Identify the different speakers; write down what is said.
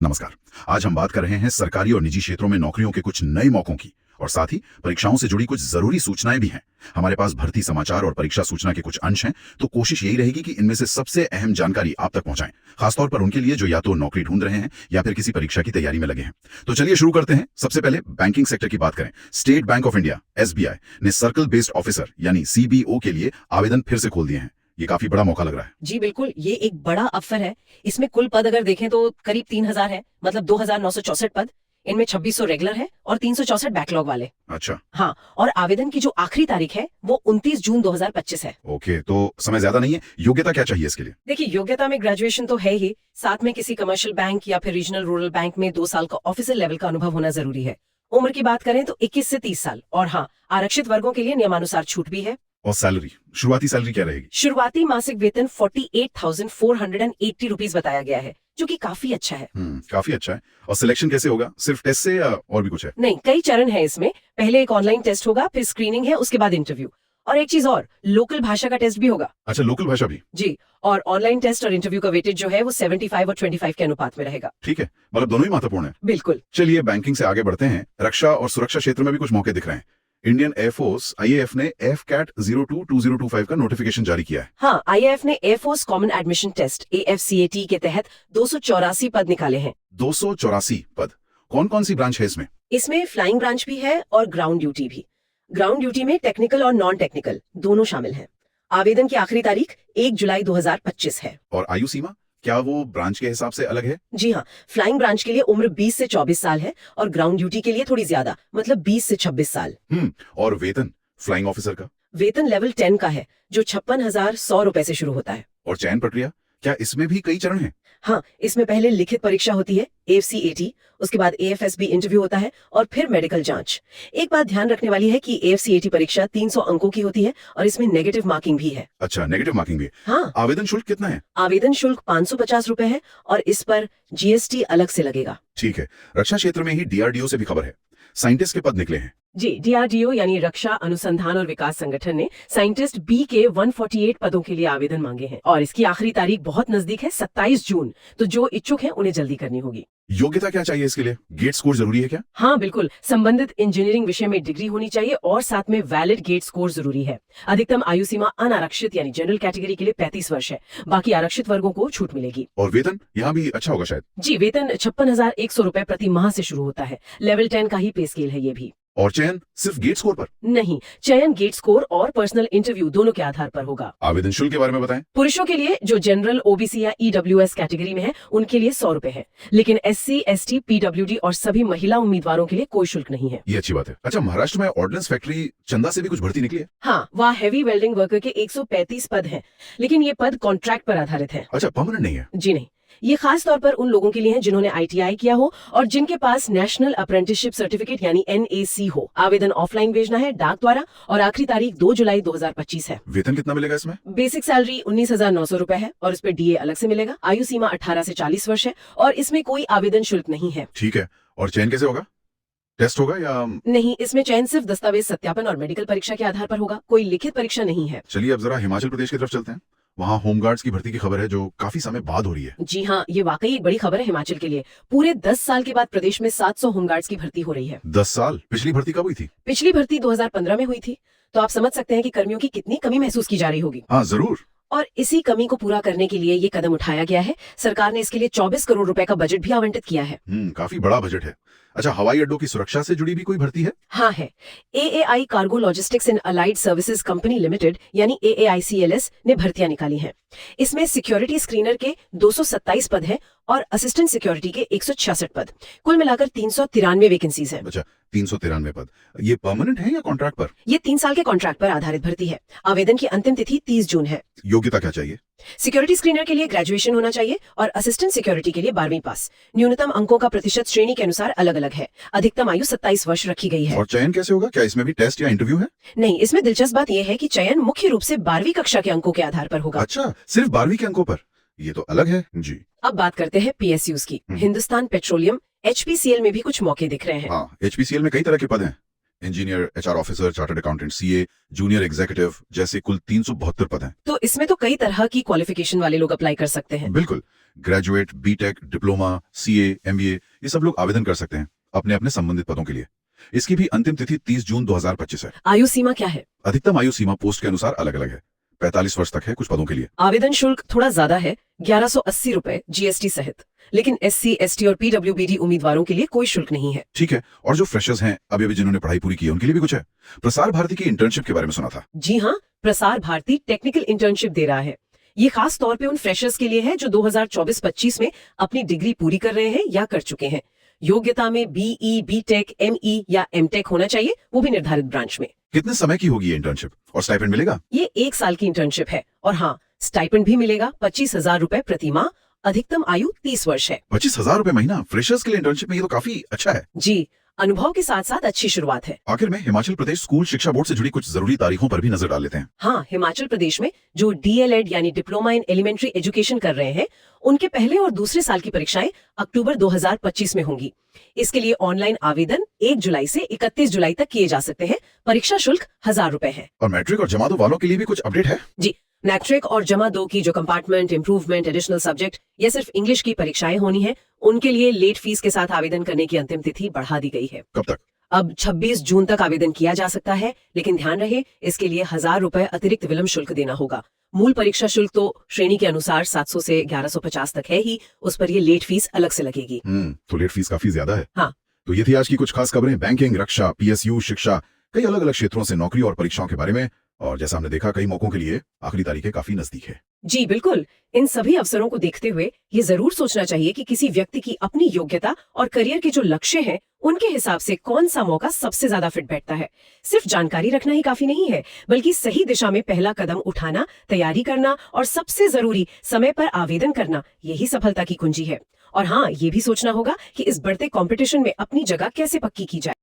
Speaker 1: नमस्कार। आज हम बात कर रहे हैं सरकारी और निजी क्षेत्रों में नौकरियों के कुछ नए मौकों की और साथ ही परीक्षाओं से जुड़ी कुछ जरूरी सूचनाएं भी हैं। हमारे पास भर्ती समाचार और परीक्षा सूचना के कुछ अंश हैं, तो कोशिश यही रहेगी कि इनमें से सबसे अहम जानकारी आप तक पहुंचाएं, खासतौर पर उनके लिए जो या तो नौकरी ढूंढ रहे हैं या फिर किसी परीक्षा की तैयारी में लगे हैं। तो चलिए शुरू करते हैं। सबसे पहले बैंकिंग सेक्टर की बात करें। State bank of India (SBI) ने सर्कल बेस्ड ऑफिसर यानी CBO के लिए आवेदन फिर से खोल दिए हैं। ये काफी बड़ा मौका लग रहा है।
Speaker 2: जी बिल्कुल, ये एक बड़ा अवसर है। इसमें कुल पद अगर देखें तो करीब 3000 है, मतलब 2964 पद। इनमें 2600 रेगुलर है और 364 बैकलॉग वाले।
Speaker 1: अच्छा।
Speaker 2: हाँ, और आवेदन की जो आखिरी तारीख है वो 29 जून 2025 है।
Speaker 1: ओके, तो समय ज्यादा नहीं है। योग्यता क्या चाहिए इसके लिए?
Speaker 2: देखिए, योग्यता में ग्रेजुएशन तो है ही, साथ में किसी कमर्शियल बैंक या फिर रीजनल रूरल बैंक में 2 साल का ऑफिसर लेवल का अनुभव होना जरूरी है। उम्र की बात करें तो 21 से 30 साल। और हाँ, आरक्षित वर्गों के लिए नियमानुसार छूट भी है।
Speaker 1: और सैलरी, शुरुआती सैलरी क्या रहेगी?
Speaker 2: शुरुआती मासिक वेतन 48,480 रुपीज बताया गया है, जो कि काफी अच्छा है।
Speaker 1: काफी अच्छा है। और सिलेक्शन कैसे होगा? सिर्फ टेस्ट से या और भी कुछ है?
Speaker 2: नहीं, कई चरण है इसमें। पहले एक ऑनलाइन टेस्ट होगा, फिर स्क्रीनिंग है, उसके बाद इंटरव्यू। और एक चीज और, लोकल भाषा का टेस्ट भी होगा।
Speaker 1: अच्छा, लोकल भाषा भी?
Speaker 2: जी, और ऑनलाइन टेस्ट और इंटरव्यू का वेटेज जो है वो 75 और 25 के अनुपात में रहेगा।
Speaker 1: ठीक है, मतलब दोनों ही महत्वपूर्ण है।
Speaker 2: बिल्कुल।
Speaker 1: चलिए बैंकिंग से आगे बढ़ते हैं। रक्षा और सुरक्षा क्षेत्र में भी कुछ मौके दिख रहे हैं। इंडियन एयरफोर्स IAF ने FCAT 02-2025 का नोटिफिकेशन जारी किया है।
Speaker 2: हाँ, IAF ने air force common admission test AFCAT के तहत 284 पद निकाले हैं।
Speaker 1: 284 पद। कौन कौन सी ब्रांच है इसमें?
Speaker 2: इसमें फ्लाइंग ब्रांच भी है और ग्राउंड ड्यूटी भी। ग्राउंड ड्यूटी में टेक्निकल और नॉन टेक्निकल दोनों शामिल हैं। आवेदन की आखिरी तारीख 1 जुलाई 2025 है।
Speaker 1: और आयु सीमा, क्या वो ब्रांच के हिसाब से अलग है?
Speaker 2: जी हाँ, फ्लाइंग ब्रांच के लिए उम्र 20 से 24 साल है और ग्राउंड ड्यूटी के लिए थोड़ी ज्यादा, मतलब 20 से 26 साल।
Speaker 1: और वेतन फ्लाइंग ऑफिसर का?
Speaker 2: वेतन लेवल 10 का है, जो 56,100 रुपए से शुरू होता है।
Speaker 1: और चयन प्रक्रिया, क्या इसमें भी कई चरण हैं?
Speaker 2: हाँ, इसमें पहले लिखित परीक्षा होती है AFCAT, उसके बाद AFSB इंटरव्यू होता है और फिर मेडिकल जांच। एक बात ध्यान रखने वाली है कि AFCAT परीक्षा 300 अंकों की होती है और इसमें नेगेटिव मार्किंग भी है।
Speaker 1: अच्छा, नेगेटिव मार्किंग भी?
Speaker 2: हाँ।
Speaker 1: आवेदन शुल्क कितना है?
Speaker 2: आवेदन शुल्क 550 रुपए है और इस पर GST अलग से लगेगा।
Speaker 1: ठीक है। रक्षा क्षेत्र में ही DRDO से भी खबर है। साइंटिस्ट के पद निकले हैं।
Speaker 2: जी, DRDO यानी रक्षा अनुसंधान और विकास संगठन ने साइंटिस्ट B के 148 पदों के लिए आवेदन मांगे हैं और इसकी आखिरी तारीख बहुत नजदीक है, 27 जून। तो जो इच्छुक हैं उन्हें जल्दी करनी होगी।
Speaker 1: योग्यता क्या चाहिए इसके लिए? गेट स्कोर जरूरी है क्या?
Speaker 2: हाँ बिल्कुल, संबंधित इंजीनियरिंग विषय में डिग्री होनी चाहिए और साथ में वैलिड गेट स्कोर जरूरी है। अधिकतम आयु सीमा अनारक्षित यानी जनरल कैटेगरी के लिए 35 वर्ष है। बाकी आरक्षित वर्गों को छूट मिलेगी।
Speaker 1: और वेतन यहाँ भी अच्छा होगा शायद?
Speaker 2: जी, वेतन 56,100 रुपए प्रति माह से शुरू होता है। लेवल 10 का ही पे स्केल है ये भी।
Speaker 1: और चयन सिर्फ गेट स्कोर पर?
Speaker 2: नहीं, चयन गेट स्कोर और पर्सनल इंटरव्यू दोनों के आधार पर होगा।
Speaker 1: आवेदन शुल्क के बारे में बताएं।
Speaker 2: पुरुषों के लिए जो जनरल, OBC या EWS कैटेगरी में है उनके लिए 100 रुपए है, लेकिन SC, ST, PWD और सभी महिला उम्मीदवारों के लिए कोई शुल्क नहीं है।
Speaker 1: ये अच्छी बात है। अच्छा, महाराष्ट्र में ऑर्डिनेंस फैक्ट्री चंदा से भी कुछ भर्ती निकली है?
Speaker 2: हाँ, वहाँ हैवी वेल्डिंग वर्कर के 135 पद हैं, लेकिन ये पद कॉन्ट्रैक्ट पर आधारित है।
Speaker 1: अच्छा, परमानेंट नहीं है?
Speaker 2: जी नहीं, ये खास तौर पर उन लोगों के लिए हैं जिन्होंने ITI किया हो और जिनके पास नेशनल अप्रेंटिसशिप सर्टिफिकेट यानी NAC हो। आवेदन ऑफलाइन भेजना है डाक द्वारा और आखिरी तारीख 2 जुलाई 2025 है।
Speaker 1: वेतन कितना मिलेगा इसमें?
Speaker 2: बेसिक सैलरी 19,900 रुपए है और इस पे DA अलग से मिलेगा। आयु सीमा 18 से 40 वर्ष है और इसमें कोई आवेदन शुल्क नहीं है।
Speaker 1: ठीक है। और चयन कैसे होगा? टेस्ट होगा या?
Speaker 2: नहीं, इसमें चयन सिर्फ दस्तावेज सत्यापन और मेडिकल परीक्षा के आधार पर होगा, कोई लिखित परीक्षा नहीं है।
Speaker 1: चलिए अब जरा हिमाचल प्रदेश की तरफ चलते हैं। वहाँ होमगार्ड्स की भर्ती की खबर है जो काफी समय बाद हो रही है।
Speaker 2: जी हाँ, ये वाकई एक बड़ी खबर है हिमाचल के लिए। पूरे 10 साल के बाद प्रदेश में 700 होमगार्ड्स की भर्ती हो रही है।
Speaker 1: 10 साल? पिछली भर्ती कब हुई थी?
Speaker 2: पिछली भर्ती 2015 में हुई थी, तो आप समझ सकते हैं कि कर्मियों की कितनी कमी महसूस की जा रही होगी।
Speaker 1: हाँ जरूर।
Speaker 2: और इसी कमी को पूरा करने के लिए ये कदम उठाया गया है। सरकार ने इसके लिए 24 करोड़ रुपए का बजट भी आवंटित किया है।
Speaker 1: काफी बड़ा बजट है। अच्छा, हवाई अड्डों की सुरक्षा से जुड़ी भी कोई भर्ती है?
Speaker 2: हाँ है। AAI cargo logistics and allied services company limited यानी AAICLS ने भर्तियां निकाली हैं। इसमें सिक्योरिटी स्क्रीनर के 227 पद हैं और असिस्टेंट सिक्योरिटी के 166 पद। कुल मिलाकर 393 वैकेंसीज हैं।
Speaker 1: अच्छा, 393 पद। ये परमानेंट है या कॉन्ट्रैक्ट पर?
Speaker 2: ये 3 साल के कॉन्ट्रैक्ट पर आधारित भर्ती है। आवेदन की अंतिम तिथि 30 जून है।
Speaker 1: योग्यता क्या चाहिए?
Speaker 2: सिक्योरिटी स्क्रीनर के लिए ग्रेजुएशन होना चाहिए और असिस्टेंट सिक्योरिटी के लिए 12वीं पास। न्यूनतम अंकों का प्रतिशत श्रेणी के अनुसार अलग अलग है। अधिकतम आयु 27 वर्ष रखी गई है।
Speaker 1: और चयन कैसे होगा? क्या इसमें भी टेस्ट या इंटरव्यू है?
Speaker 2: नहीं, इसमें दिलचस्प बात यह है कि चयन मुख्य रूप से 12वीं कक्षा के अंकों के आधार पर होगा।
Speaker 1: अच्छा, सिर्फ 12वीं के अंकों पर? ये तो अलग है जी।
Speaker 2: अब बात करते हैं PSUs की। हिंदुस्तान पेट्रोलियम HPCL में भी कुछ मौके दिख रहे हैं।
Speaker 1: हाँ, HPCL में कई तरह के पद हैं। Engineer, HR officer, chartered accountant, CA, junior executive जैसे कुल 372 पद हैं।
Speaker 2: तो इसमें तो कई तरह की क्वालिफिकेशन वाले लोग अप्लाई कर सकते हैं।
Speaker 1: बिल्कुल, graduate, BTech, diploma, CA, MBA ये सब लोग आवेदन कर सकते हैं अपने अपने संबंधित पदों के लिए। इसकी भी अंतिम तिथि 30 जून 2025 है।
Speaker 2: आयु सीमा क्या है?
Speaker 1: अधिकतम आयु सीमा पोस्ट के अनुसार अलग अलग है। 45 वर्ष तक है कुछ पदों के लिए।
Speaker 2: आवेदन शुल्क थोड़ा ज्यादा है, 1180 रुपए जीएसटी सहित, लेकिन एससी, एसटी और पीडब्ल्यूबीडी उम्मीदवारों के लिए कोई शुल्क नहीं है।
Speaker 1: ठीक है, और जो फ्रेशर्स हैं अभी अभी जिन्होंने पढ़ाई पूरी की है उनके लिए भी कुछ है। प्रसार भारती की इंटर्नशिप के बारे में सुना था।
Speaker 2: जी हाँ, प्रसार भारती टेक्निकल इंटर्नशिप दे रहा है। ये खास तौर पे उन फ्रेशर्स के लिए है जो 2024-25 में अपनी डिग्री पूरी कर रहे हैं या कर चुके हैं। योग्यता में बीई, बीटेक, एमई या एमटेक होना चाहिए, वो भी निर्धारित ब्रांच में।
Speaker 1: कितने समय की होगी ये इंटर्नशिप और स्टाइपेंड मिलेगा?
Speaker 2: ये 1 साल की इंटर्नशिप है और हाँ, स्टाइपेंड भी मिलेगा 25,000 रुपए प्रति माह। अधिकतम आयु 30 वर्ष है।
Speaker 1: 25,000 रुपए महीना फ्रेशर्स के लिए इंटर्नशिप में ये तो काफी अच्छा है।
Speaker 2: जी, अनुभव के साथ साथ अच्छी शुरुआत है।
Speaker 1: आखिर में हिमाचल प्रदेश स्कूल शिक्षा बोर्ड से जुड़ी कुछ जरूरी तारीखों पर भी नजर डाल लेते हैं।
Speaker 2: हाँ, हिमाचल प्रदेश में जो डीएलएड यानी डिप्लोमा इन एलिमेंट्री एजुकेशन कर रहे हैं, उनके पहले और दूसरे साल की परीक्षाएं अक्टूबर 2025 में होंगी। इसके लिए ऑनलाइन आवेदन 1 जुलाई से 31 जुलाई तक किए जा सकते हैं। परीक्षा शुल्क 1000 रुपए है।
Speaker 1: और मैट्रिक और जमा दो वालों के लिए भी कुछ अपडेट है?
Speaker 2: जी, मैट्रिक और जमा 2 की जो कंपार्टमेंट, इंप्रूवमेंट, एडिशनल सब्जेक्ट या सिर्फ इंग्लिश की परीक्षाएं होनी है, उनके लिए लेट फीस के साथ आवेदन करने की अंतिम तिथि बढ़ा दी गई है।
Speaker 1: कब तक?
Speaker 2: अब 26 जून तक आवेदन किया जा सकता है, लेकिन ध्यान रहे इसके लिए 1000 रुपए अतिरिक्त विलंब शुल्क देना होगा। मूल परीक्षा शुल्क तो श्रेणी के अनुसार 700 से 1150 तक है ही, उस पर ये लेट फीस अलग से लगेगी।
Speaker 1: तो लेट फीस काफी ज्यादा है।
Speaker 2: हाँ।
Speaker 1: तो ये थी आज की कुछ खास खबरें बैंकिंग, रक्षा, पीएसयू, शिक्षा, कई अलग अलग क्षेत्रों से नौकरी और परीक्षाओं के बारे में। और जैसा हमने देखा, कई मौकों के लिए आखिरी तारीखें काफी नजदीक है।
Speaker 2: जी बिल्कुल, इन सभी अवसरों को देखते हुए ये जरूर सोचना चाहिए कि किसी व्यक्ति की अपनी योग्यता और करियर के जो लक्ष्य हैं, उनके हिसाब से कौन सा मौका सबसे ज्यादा फिट बैठता है। सिर्फ जानकारी रखना ही काफी नहीं है, बल्कि सही दिशा में पहला कदम उठाना, तैयारी करना और सबसे जरूरी समय पर आवेदन करना, यही सफलता की कुंजी है। और हाँ, ये भी सोचना होगा कि इस बढ़ते कंपटीशन में अपनी जगह कैसे पक्की की जाए।